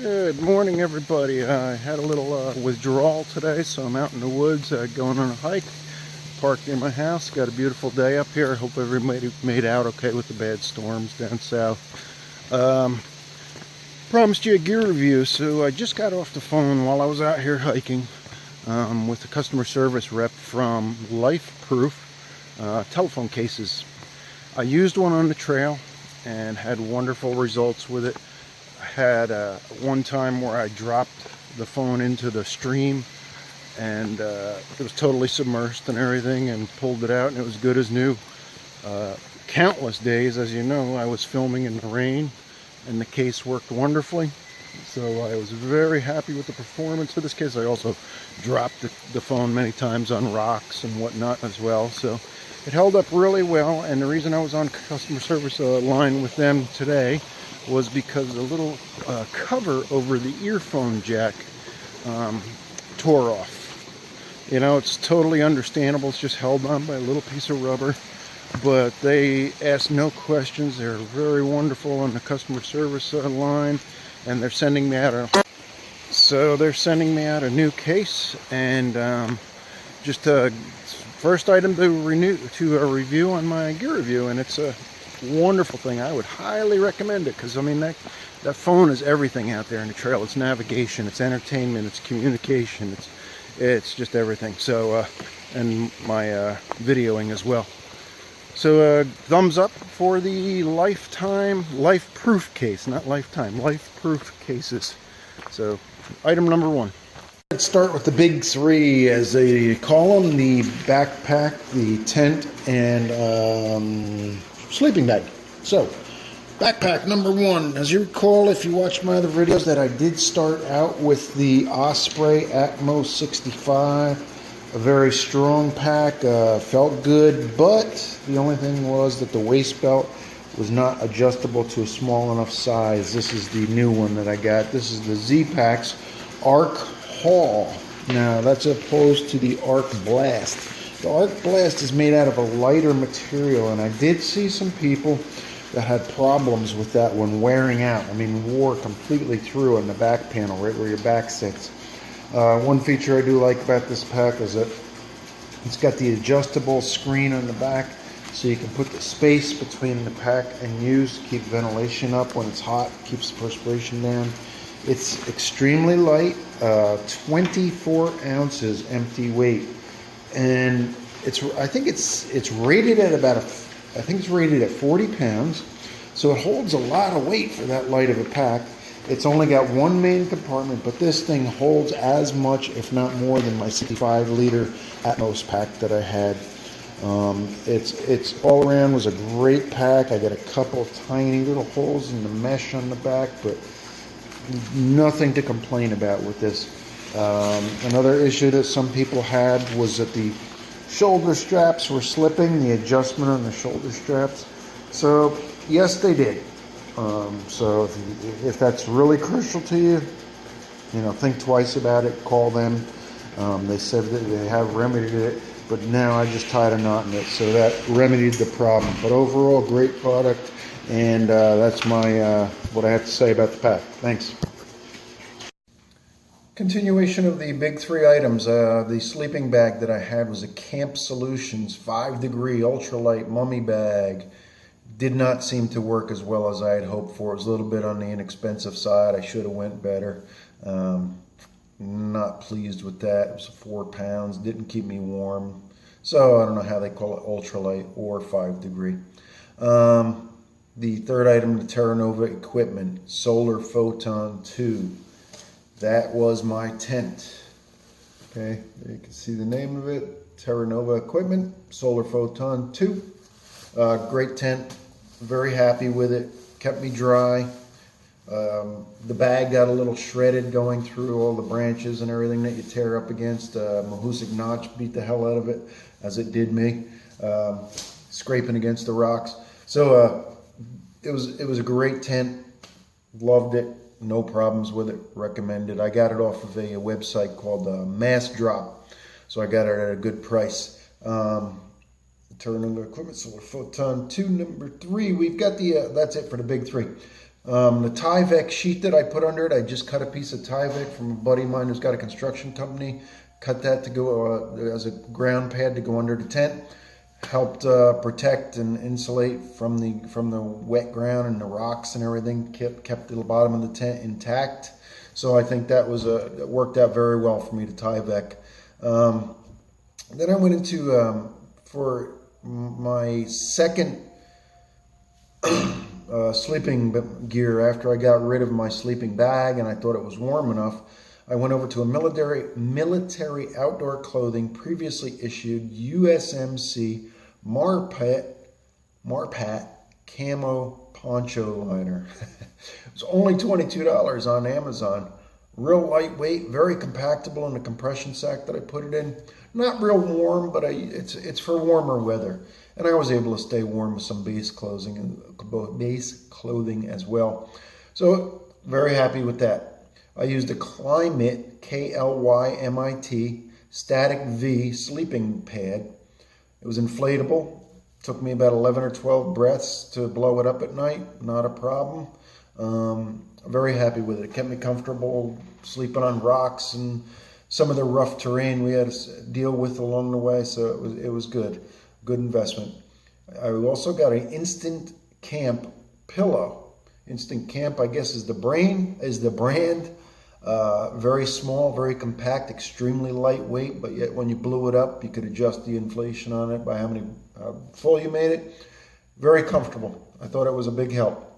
Good morning, everybody. I had a little withdrawal today, so I'm out in the woods going on a hike. Parked near my house. Got a beautiful day up here. I hope everybody made out okay with the bad storms down south. Promised you a gear review, so I just got off the phone while I was out here hiking with the customer service rep from LifeProof telephone cases. I used one on the trail and had wonderful results with it. I had one time where I dropped the phone into the stream and it was totally submerged and everything, and pulled it out and it was good as new. Countless days, as you know, I was filming in the rain and the case worked wonderfully. So I was very happy with the performance of this case. I also dropped the phone many times on rocks and whatnot as well. So it held up really well, and the reason I was on customer service line with them today was because the little cover over the earphone jack tore off. You know, it's totally understandable. It's just held on by a little piece of rubber. But they asked no questions. They're very wonderful on the customer service line, and they're sending me out they're sending me out a new case, and just a first item to review on my gear review, and it's a wonderful thing. I would highly recommend it, because I mean that phone is everything out there in the trail. It's navigation, it's entertainment, it's communication, it's just everything. So and my videoing as well. So thumbs up for the LifeProof case, not Lifetime, LifeProof cases. So item number one. Let's start with the big three, as they call them: the backpack, the tent, and sleeping bag. So backpack number one. As you recall, if you watched my other videos, that I did start out with the Osprey Atmos 65. A very strong pack, felt good, but the only thing was that the waist belt was not adjustable to a small enough size. This is the new one that I got. This is the Z-Packs Arc Haul. Now, that's opposed to the Arc Blast. The Arc Blast is made out of a lighter material, and I did see some people that had problems with that one wearing out. I mean, wore completely through on the back panel, right where your back sits. One feature I do like about this pack is that it's got the adjustable screen on the back, so you can put the space between the pack and use to keep ventilation up when it's hot, keeps the perspiration down. It's extremely light, 24 ounces empty weight, and I think it's rated at it's rated at 40 pounds, so it holds a lot of weight for that light of a pack. It's only got one main compartment, but this thing holds as much, if not more, than my 65-liter Atmos pack that I had. It's all around was a great pack. I got a couple of tiny little holes in the mesh on the back, but nothing to complain about with this. Another issue that some people had was that the shoulder straps were slipping, the adjustment on the shoulder straps. So yes, they did. So if that's really crucial to you, think twice about it. Call them. They said that they have remedied it, but now I just tied a knot in it, so that remedied the problem. But overall, great product, and that's my what I have to say about the pack. Thanks. Continuation of the big three items. The sleeping bag that I had was a Camp Solutions 5-degree ultralight mummy bag. Did not seem to work as well as I had hoped for. It was a little bit on the inexpensive side. I should have went better. Not pleased with that. It was 4 pounds. Didn't keep me warm. So I don't know how they call it, ultralight or 5-degree. The third item, the Terra Nova equipment, Solar Photon 2. That was my tent. Okay, there you can see the name of it. Terra Nova equipment, Solar Photon 2. Great tent. Very happy with it. Kept me dry. The bag got a little shredded going through all the branches and everything that you tear up against. Mahusik notch beat the hell out of it, as it did me, scraping against the rocks. So it was a great tent. Loved it. No problems with it. Recommend it. I got it off of a website called Mass Drop, so I got it at a good price. Terra Nova equipment, Solar Photon 2, number 3. We've got the, that's it for the big three. The Tyvek sheet that I put under it, I just cut a piece of Tyvek from a buddy of mine who's got a construction company. Cut that to go as a ground pad to go under the tent. Helped protect and insulate from the wet ground and the rocks and everything. Kept the bottom of the tent intact. So I think that was it worked out very well for me, to Tyvek. Then I went into for my second sleeping gear after I got rid of my sleeping bag and I thought it was warm enough. I went over to a military outdoor clothing previously issued USMC Marpat camo poncho liner. It was only $22 on Amazon. Real lightweight, very compactable in the compression sack that I put it in. Not real warm, but it's for warmer weather. And I was able to stay warm with some base clothing as well. So very happy with that. I used a Climate, K-L-Y-M-I-T, Static V sleeping pad. It was inflatable. Took me about 11 or 12 breaths to blow it up at night. Not a problem. Very happy with it. It kept me comfortable sleeping on rocks and some of the rough terrain we had to deal with along the way. So it was good. Good investment. I also got an Instant Camp pillow. Instant Camp, I guess, is the brand. Very small, very compact, extremely lightweight, but yet when you blew it up, you could adjust the inflation on it by how full you made it. Very comfortable. I thought it was a big help.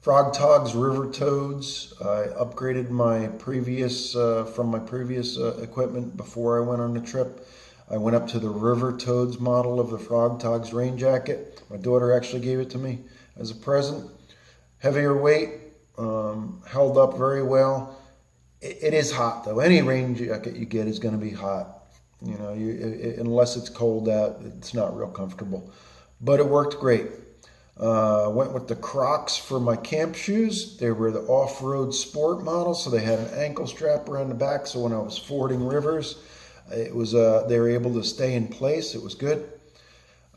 Frog Togs River Toads. I upgraded my previous from my previous equipment before I went on the trip. I went up to the River Toads model of the Frog Togs rain jacket. My daughter actually gave it to me as a present. Heavier weight, held up very well. It is hot though. Any rain jacket you get is going to be hot. You know, unless it's cold out, it's not real comfortable. But it worked great. Went with the Crocs for my camp shoes. They were the off-road sport model, so they had an ankle strap around the back. So when I was fording rivers, it was they were able to stay in place. It was good.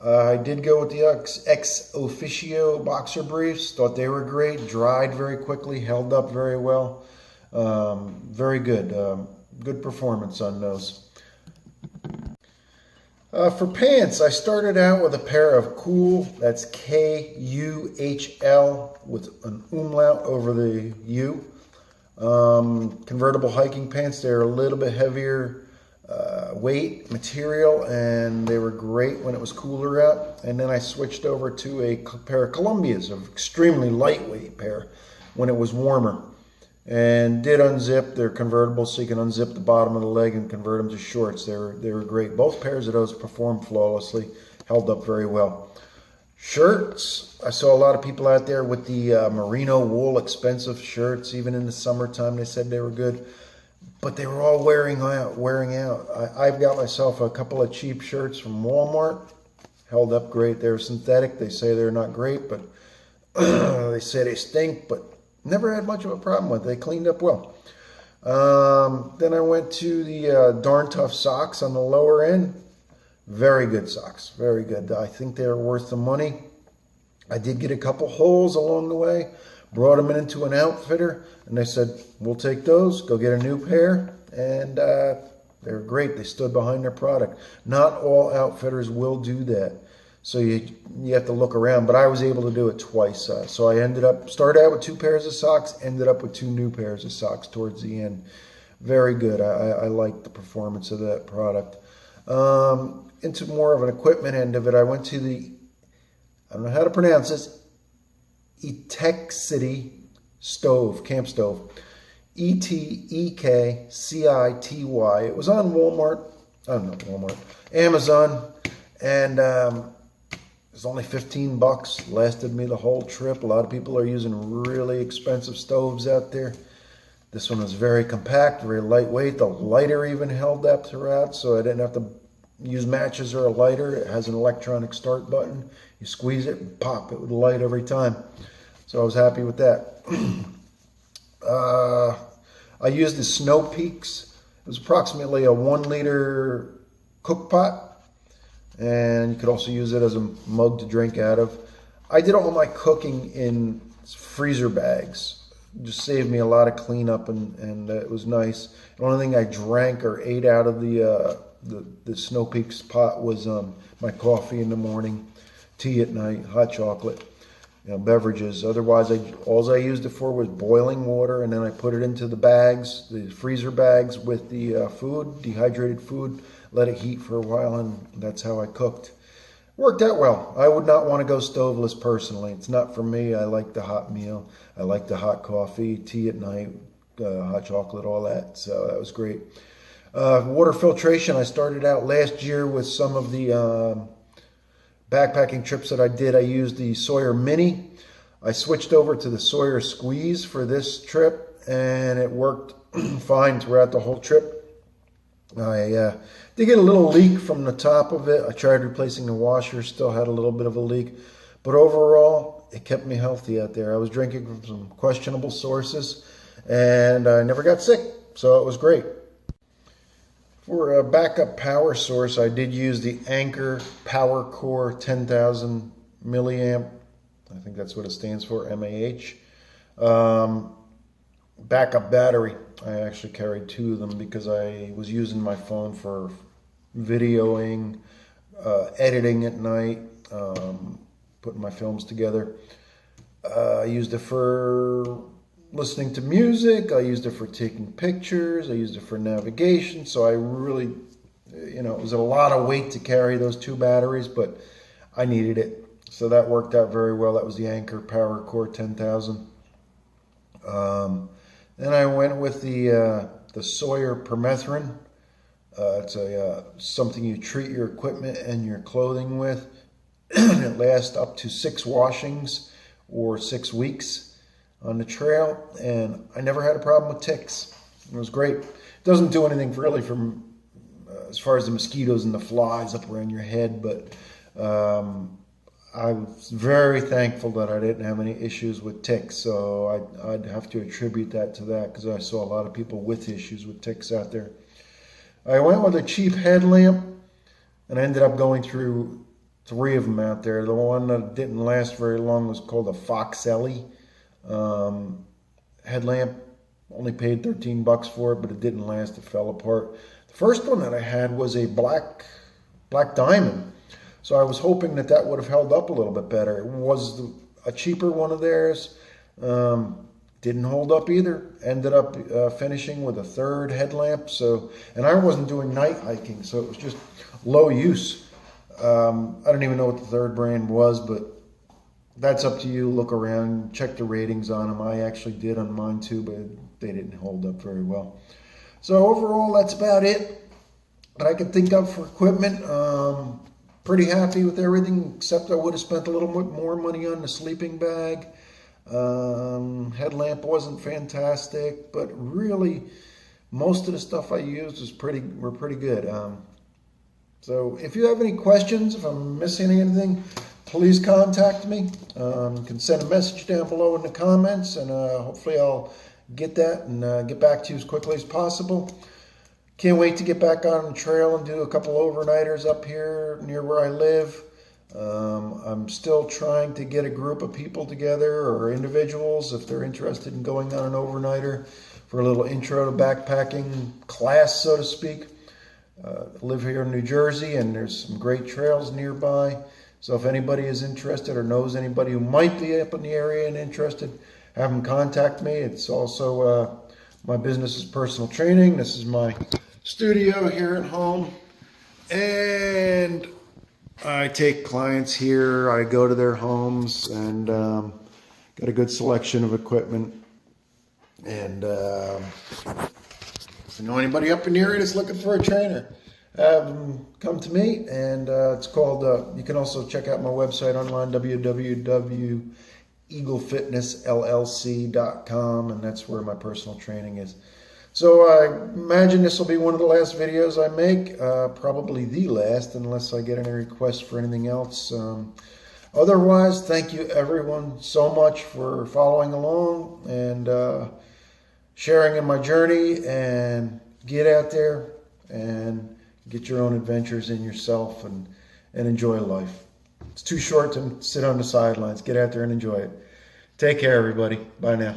I did go with the Ex Officio boxer briefs. Thought they were great. Dried very quickly. Held up very well. Very good. Good performance on those. For pants, I started out with a pair of Kuhl, that's K-U-H-L, with an umlaut over the U. Convertible hiking pants. They're a little bit heavier weight material, and they were great when it was cooler out. And then I switched over to a pair of Columbias, an extremely lightweight pair, when it was warmer. And did unzip. They're convertible, so you can unzip the bottom of the leg and convert them to shorts. They were great. Both pairs of those performed flawlessly, held up very well. Shirts, I saw a lot of people out there with the merino wool expensive shirts. Even in the summertime, they said they were good, but they were all wearing out. I've got myself a couple of cheap shirts from Walmart. Held up great. They're synthetic. They say they're not great, but they say they stink, but never had much of a problem with it. They cleaned up well. Then I went to the Darn Tough socks on the lower end. Very good socks. Very good. I think they're worth the money. I did get a couple holes along the way. Brought them into an outfitter, and they said, we'll take those. Go get a new pair. And they're great. They stood behind their product. Not all outfitters will do that. So you have to look around, but I was able to do it twice. So I started out with 2 pairs of socks, ended up with 2 new pairs of socks towards the end. Very good. I like the performance of that product. Into more of an equipment end of it, I went to the, I don't know how to pronounce this, Etekcity stove, camp stove. E-T-E-K-C-I-T-Y. It was on Amazon, and it was only $15. Lasted me the whole trip. A lot of people are using really expensive stoves out there. This one was very compact, very lightweight. The lighter even held up throughout, so I didn't have to use matches or a lighter. It has an electronic start button. You squeeze it and pop, it would light every time. So I was happy with that. I used the Snow Peaks. It was approximately a 1-liter cook pot, and you could also use it as a mug to drink out of. I did all my cooking in freezer bags. Just saved me a lot of cleanup, and it was nice. The only thing I drank or ate out of the Snow Peaks pot was my coffee in the morning, tea at night, hot chocolate, beverages. Otherwise, all I used it for was boiling water, and then I put it into the bags, the freezer bags with the food, dehydrated food, let it heat for a while, and that's how I cooked. Worked out well. I would not want to go stoveless personally. It's not for me. I like the hot meal. I like the hot coffee, tea at night, hot chocolate, all that. So that was great. Water filtration, I started out last year with some of the backpacking trips that I did. I used the Sawyer Mini. I switched over to the Sawyer Squeeze for this trip, and it worked fine throughout the whole trip. I did get a little leak from the top of it. I tried replacing the washer, still had a little bit of a leak. But overall, it kept me healthy out there. I was drinking from some questionable sources, and I never got sick, so it was great. For a backup power source, I did use the Anchor Power Core 10,000 milliamp. I think that's what it stands for, MAH. Backup battery. I actually carried 2 of them because I was using my phone for videoing, editing at night, putting my films together. I used it for listening to music. I used it for taking pictures. I used it for navigation. So I really, it was a lot of weight to carry those 2 batteries, but I needed it. So that worked out very well. That was the Anchor Power Core 10,000. Then I went with the Sawyer Permethrin. It's something you treat your equipment and your clothing with. It lasts up to 6 washings or 6 weeks on the trail, and I never had a problem with ticks. It was great. It doesn't do anything really from as far as the mosquitoes and the flies up around your head, but I was very thankful that I didn't have any issues with ticks, so I'd have to attribute that to that because I saw a lot of people with issues with ticks out there. I went with a cheap headlamp, and I ended up going through 3 of them out there. The one that didn't last very long was called a Foxelli headlamp. Only paid $13 for it, but it didn't last. It fell apart. The first one that I had was a black diamond. So I was hoping that would have held up a little bit better. It was a cheaper one of theirs. Didn't hold up either. Ended up finishing with a 3rd headlamp. And I wasn't doing night hiking, so it was just low use. I don't even know what the 3rd brand was, but that's up to you. Look around, check the ratings on them. I actually did on mine too, but they didn't hold up very well. So overall, that's about it that I could think of for equipment. Pretty happy with everything, except I would have spent a little bit more money on the sleeping bag. Headlamp wasn't fantastic, but really most of the stuff I used were pretty good. So if you have any questions, if I'm missing anything, please contact me. You can send a message down below in the comments, and hopefully I'll get that and get back to you as quickly as possible. Can't wait to get back on the trail and do a couple overnighters up here near where I live. I'm still trying to get a group of people together or individuals if they're interested in going on an overnighter for a little intro to backpacking class, so to speak. I live here in New Jersey, and there's some great trails nearby. So if anybody is interested or knows anybody who might be up in the area and interested, have them contact me. It's also my business is personal training. This is my studio here at home, and I take clients here. I go to their homes, and got a good selection of equipment. And if you know anybody up in the area that's looking for a trainer, have them come to me. And it's called, you can also check out my website online, www.eaglefitnessllc.com, and that's where my personal training is. So I imagine this will be one of the last videos I make, probably the last, unless I get any requests for anything else. Otherwise, thank you everyone so much for following along and sharing in my journey, and get out there and get your own adventures in yourself and enjoy life. It's too short to sit on the sidelines. Get out there and enjoy it. Take care, everybody. Bye now.